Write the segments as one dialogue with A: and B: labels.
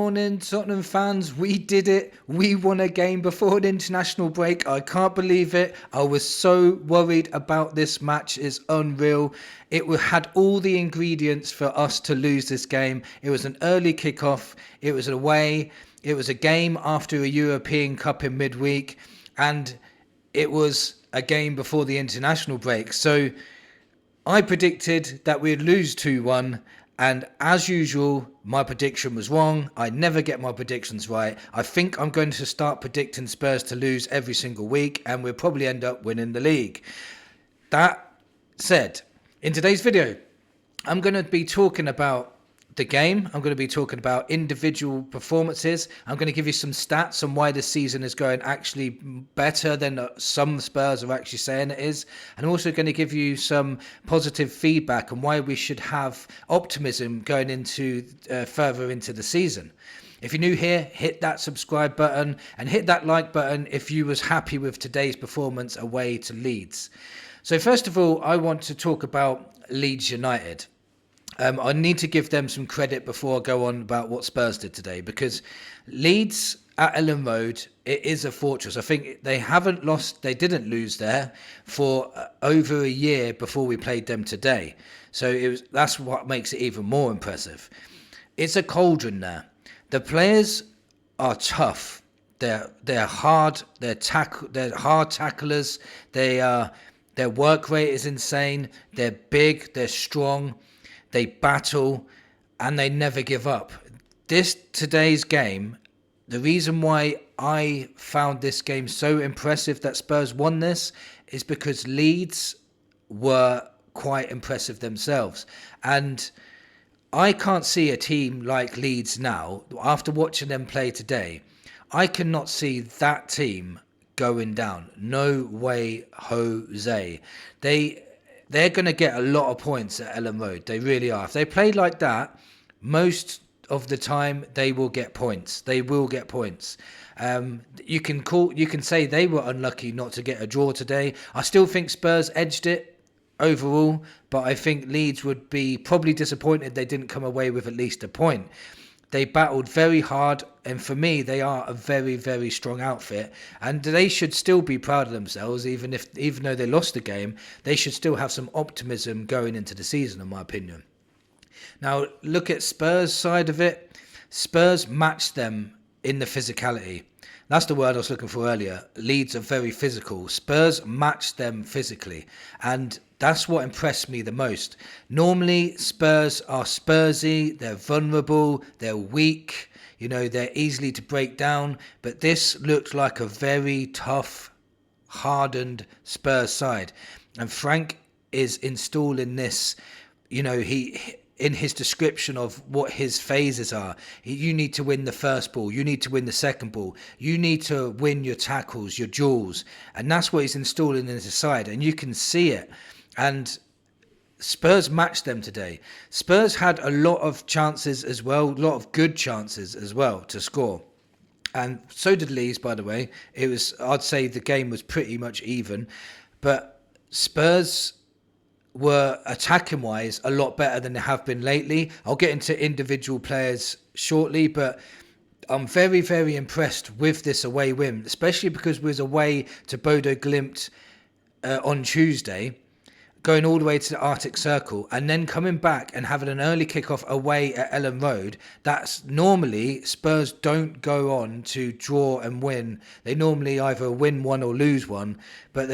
A: morning, Tottenham fans. We did it. We won a game before an international break. I can't believe it. I was so worried about this match. It's unreal. It had all the ingredients for us to lose this game. It was an early kickoff. It was away. It was a game after a European Cup in midweek. And it was a game before the international break. So I predicted that we'd lose 2-1. And as usual, my prediction was wrong. I never get my predictions right. I think I'm going to start predicting Spurs to lose every single week, and we'll probably end up winning the league. That said, in today's video, I'm going to be talking about the game. I'm going to be talking about individual performances. I'm going to give you some stats on why this season is going actually better than some Spurs are actually saying it is. And I'm also going to give you some positive feedback on why we should have optimism going into further into the season. If you're new here, hit that subscribe button and hit that like button if you was happy with today's performance away to Leeds. So first of all, I want to talk about Leeds United. I need to give them some credit before I go on about what Spurs did today, because Leeds at Ellen Road, it is a fortress. I think they didn't lose there for over a year before we played them today. So that's what makes it even more impressive. It's a cauldron there. The players are tough. They're hard. They're hard tacklers. Their work rate is insane. They're big. They're strong. They battle and they never give up. Today's game, the reason why I found this game so impressive that Spurs won this is because Leeds were quite impressive themselves. And I can't see a team like Leeds now, after watching them play today, I cannot see that team going down. No way, Jose. They're going to get a lot of points at Ellen Road. They really are. If they play like that, most of the time they will get points. They will get points. You can say they were unlucky not to get a draw today. I still think Spurs edged it overall, but I think Leeds would be probably disappointed they didn't come away with at least a point. They battled very hard, and for me, they are a very, very strong outfit. And they should still be proud of themselves, even though they lost the game. They should still have some optimism going into the season, in my opinion. Now, look at Spurs' side of it. Spurs matched them in the physicality. That's the word I was looking for earlier. Leeds are very physical. Spurs matched them physically. And that's what impressed me the most. Normally, Spurs are Spursy. They're vulnerable. They're weak. They're easily to break down. But this looked like a very tough, hardened Spurs side. And Frank is installing this, in his description of what his phases are. You need to win the first ball. You need to win the second ball. You need to win your tackles, your duels. And that's what he's installing in his side. And you can see it. And Spurs matched them today. Spurs had a lot of chances as well, a lot of good chances as well to score. And so did Leeds, by the way. I'd say the game was pretty much even. But Spurs were attacking wise a lot better than they have been lately. I'll get into individual players shortly, but I'm very, very impressed with this away win, especially because we was away to Bodo Glimt on Tuesday, going all the way to the Arctic Circle, and then coming back and having an early kickoff away at Ellen Road. That's normally Spurs don't go on to draw and win. They normally either win one or lose one, but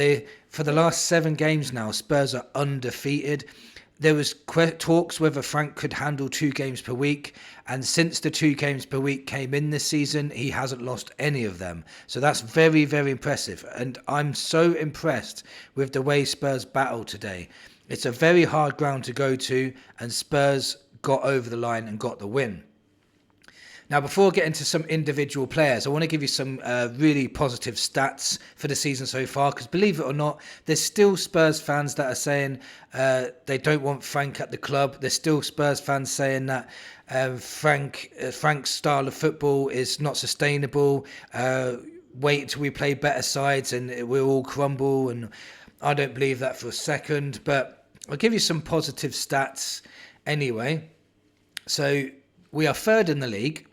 A: for the last 7 games now, Spurs are undefeated. There was talks whether Frank could handle 2 games per week, and since the 2 games per week came in this season, he hasn't lost any of them. So that's very, very impressive, and I'm so impressed with the way Spurs battled today. It's a very hard ground to go to, and Spurs got over the line and got the win. Now, before I get into some individual players, I want to give you some really positive stats for the season so far, because believe it or not, there's still Spurs fans that are saying they don't want Frank at the club. There's still Spurs fans saying that Frank's style of football is not sustainable. Wait until we play better sides and we'll all crumble. And I don't believe that for a second, but I'll give you some positive stats anyway. So we are 3rd in the league.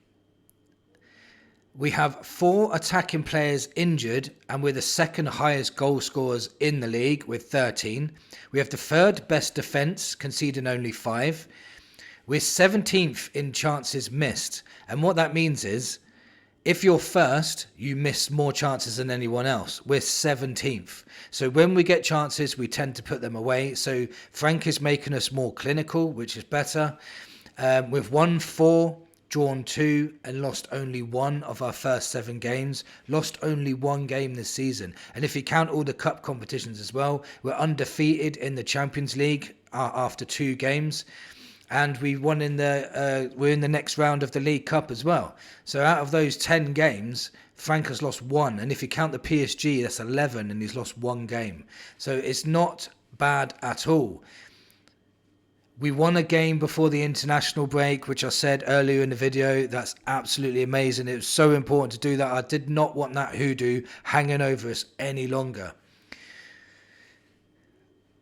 A: We have 4 attacking players injured, and we're the second highest goal scorers in the league with 13. We have the third best defence, conceding only 5. We're 17th in chances missed. And what that means is, if you're first, you miss more chances than anyone else. We're 17th. So when we get chances, we tend to put them away. So Frank is making us more clinical, which is better. We've won 4, drawn 2, and lost only 1 of our first 7 games. Lost only 1 game this season. And if you count all the cup competitions as well, we're undefeated in the Champions League after 2 games. And we won we're in the next round of the League Cup as well. So out of those 10 games, Frank has lost 1. And if you count the PSG, that's 11, and he's lost 1 game. So it's not bad at all. We won a game before the international break, which I said earlier in the video. That's absolutely amazing. It was so important to do that. I did not want that hoodoo hanging over us any longer.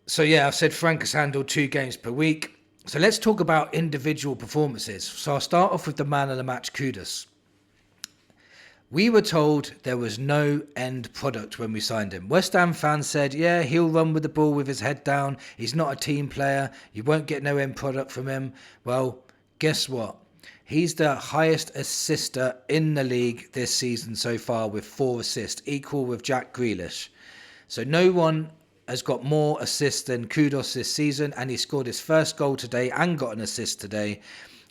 A: So yeah, I've said Frank has handled 2 games per week. So let's talk about individual performances. So I'll start off with the man of the match, Kudus. We were told there was no end product when we signed him. West Ham fans said, yeah, he'll run with the ball with his head down. He's not a team player. You won't get no end product from him. Well, guess what? He's the highest assister in the league this season so far with 4 assists, equal with Jack Grealish. So no one has got more assists than Kudus this season, and he scored his first goal today and got an assist today,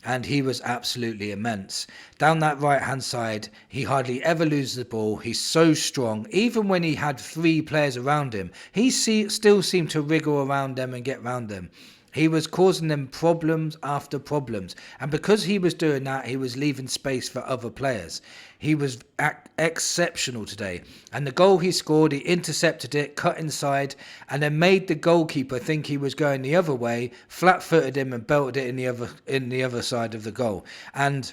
A: and he was absolutely immense. Down that right hand side, he hardly ever loses the ball. He's so strong. Even when he had 3 players around him, he still seemed to wriggle around them and get round them. He was causing them problems after problems. And because he was doing that, he was leaving space for other players. He was exceptional today. And the goal he scored, he intercepted it, cut inside, and then made the goalkeeper think he was going the other way, flat-footed him and belted it in the other side of the goal. And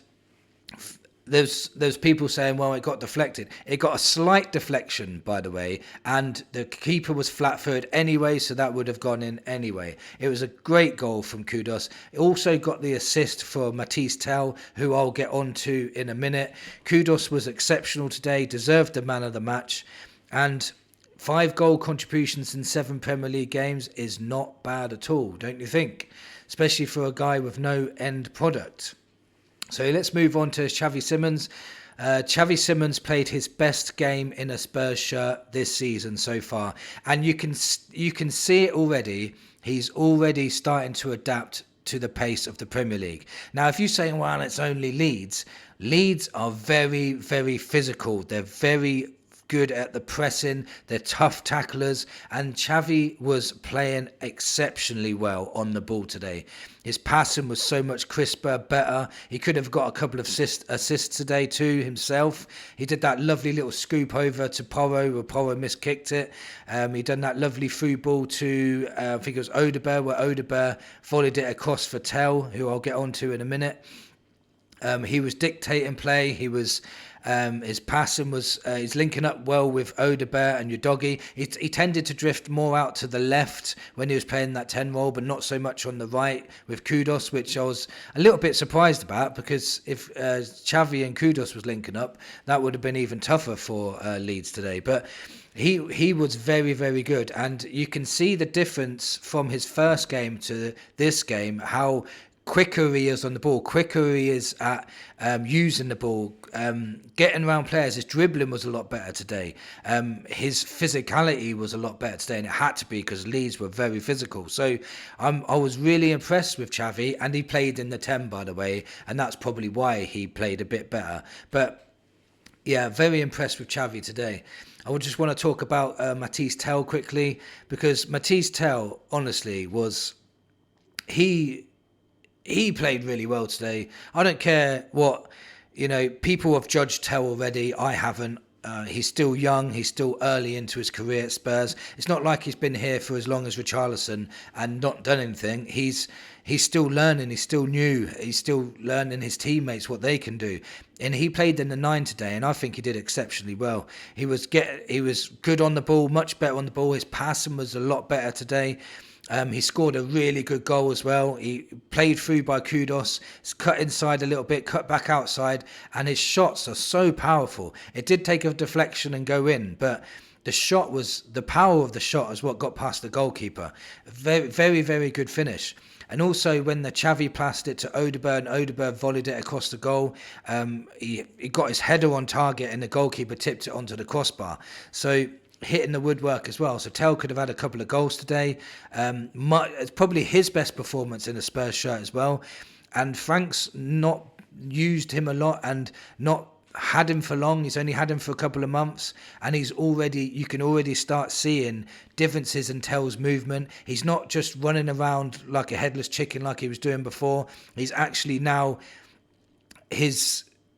A: there's people saying, well, it got deflected. It got a slight deflection, by the way, and the keeper was flat-footed anyway, so that would have gone in anyway. It was a great goal from Kudus. It also got the assist for Matisse Tell, who I'll get on to in a minute. Kudus was exceptional today, deserved the man of the match, and 5 goal contributions in 7 Premier League games is not bad at all, don't you think? Especially for a guy with no end product. So let's move on to Xavi Simons. Xavi Simons played his best game in a Spurs shirt this season so far, and you can see it already. He's already starting to adapt to the pace of the Premier League. Now, if you're saying, well, it's only Leeds. Leeds are very, very physical. They're very good at the pressing, they're tough tacklers, and Xavi was playing exceptionally well on the ball today. His passing was so much crisper, better. He could have got a couple of assists today too himself. He did that lovely little scoop over to Porro, where Porro miskicked it. He done that lovely through ball to, I think it was Odegaard, where Odegaard volleyed it across for Tell, who I'll get on to in a minute. He was dictating play. He was his passing was he's linking up well with Odegaard and Udogie. He tended to drift more out to the left when he was playing that 10 role, but not so much on the right with Kudus, which I was a little bit surprised about, because if Xavi and Kudus was linking up, that would have been even tougher for Leeds today. But he was very, very good, and you can see the difference from his first game to this game, how quicker he is on the ball, quicker he is at using the ball, getting around players. His dribbling was a lot better today. His physicality was a lot better today, and it had to be because Leeds were very physical. So I was really impressed with Xavi, and he played in the 10, by the way, and that's probably why he played a bit better. But yeah, very impressed with Xavi today. I would just want to talk about Matisse Tell quickly, because Matisse Tell, honestly, he played really well today. I don't care what, people have judged Tell already. I haven't. He's still young. He's still early into his career at Spurs. It's not like he's been here for as long as Richarlison and not done anything. He's still learning. He's still new. He's still learning his teammates, what they can do. And he played in the 9 today, and I think he did exceptionally well. He was good on the ball, much better on the ball. His passing was a lot better today. He scored a really good goal as well. He played through by Kudus, cut inside a little bit, cut back outside, and his shots are so powerful. It did take a deflection and go in, but the power of the shot is what got past the goalkeeper. Very, very, very good finish. And also when the Xavi passed it to Odegaard and Odegaard volleyed it across the goal, he got his header on target and the goalkeeper tipped it onto the crossbar. So hitting the woodwork as well. So Tell could have had a couple of goals today. It's probably his best performance in a Spurs shirt as well. And Frank's not used him a lot and not had him for long. He's only had him for a couple of months, and you can already start seeing differences in Tell's movement. He's not just running around like a headless chicken like he was doing before. He's actually now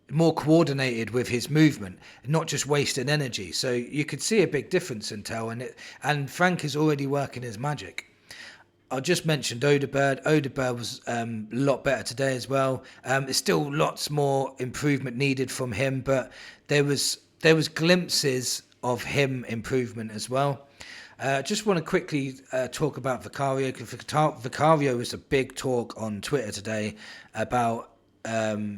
A: more coordinated with his movement, not just wasting energy. So you could see a big difference in Tell, and Frank is already working his magic. I just mentioned Odegaard. Odegaard was a lot better today as well. There's still lots more improvement needed from him, but there was glimpses of him improvement as well. Just want to quickly talk about Vicario. Vicario was a big talk on Twitter today about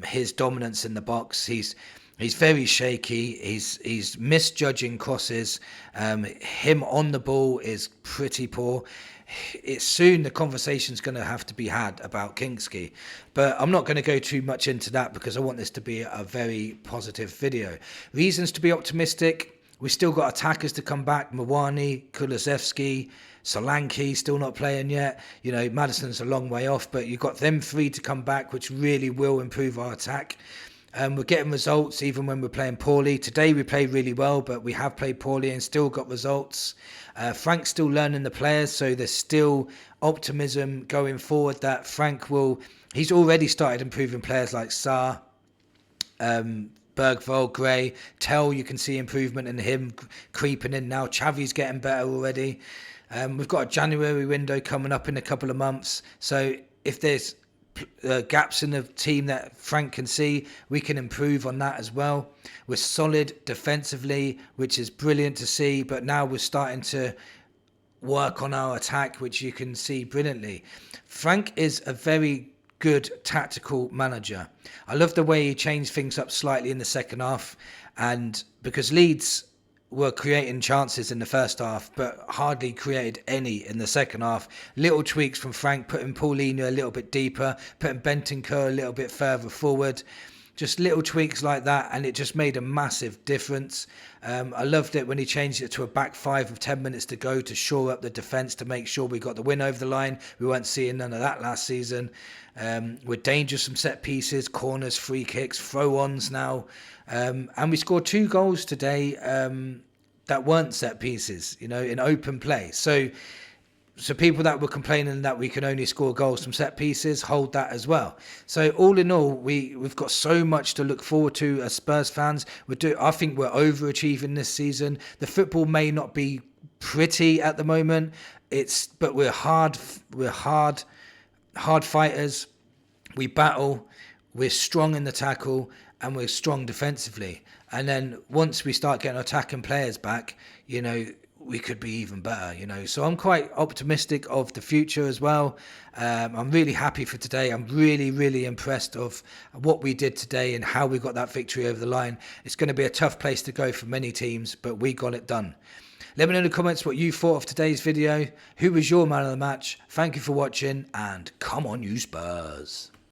A: his dominance in the box. He's very shaky. He's misjudging crosses. Him on the ball is pretty poor. It's soon the conversation's going to have to be had about Kingsley, but I'm not going to go too much into that because I want this to be a very positive video. Reasons to be optimistic: we've still got attackers to come back. Mwani, Kulusevski, Solanke still not playing yet. You know, Maddison's a long way off, but you've got them three to come back, which really will improve our attack. We're getting results even when we're playing poorly. Today we played really well, but we have played poorly and still got results. Frank's still learning the players, so there's still optimism going forward that he's already started improving players like Sarr, Bergvall, Gray, Tell. You can see improvement in him creeping in now. Xavi's getting better already. We've got a January window coming up in a couple of months, so if there's gaps in the team that Frank can see, we can improve on that as well. We're solid defensively, which is brilliant to see, but now we're starting to work on our attack, which you can see brilliantly. Frank is a very good tactical manager. I love the way he changed things up slightly in the second half, and because Leeds were creating chances in the first half, but hardly created any in the second half. Little tweaks from Frank, putting Paulinho a little bit deeper, putting Bentancur a little bit further forward. Just little tweaks like that, and it just made a massive difference. I loved it when he changed it to a back five with 10 minutes to go to shore up the defence to make sure we got the win over the line. We weren't seeing none of that last season. We're dangerous from set pieces, corners, free kicks, throw-ons now. And we scored 2 goals today that weren't set pieces, in open play. So people that were complaining that we can only score goals from set pieces, hold that as well. So all in all, we've got so much to look forward to as Spurs fans. I think we're overachieving this season. The football may not be pretty at the moment, but we're hard fighters. We battle. We're strong in the tackle, and we're strong defensively. And then once we start getting attacking players back, we could be even better, So I'm quite optimistic of the future as well. I'm really happy for today. I'm really, really impressed of what we did today and how we got that victory over the line. It's going to be a tough place to go for many teams, but we got it done. Let me know in the comments what you thought of today's video. Who was your man of the match? Thank you for watching, and come on, you Spurs.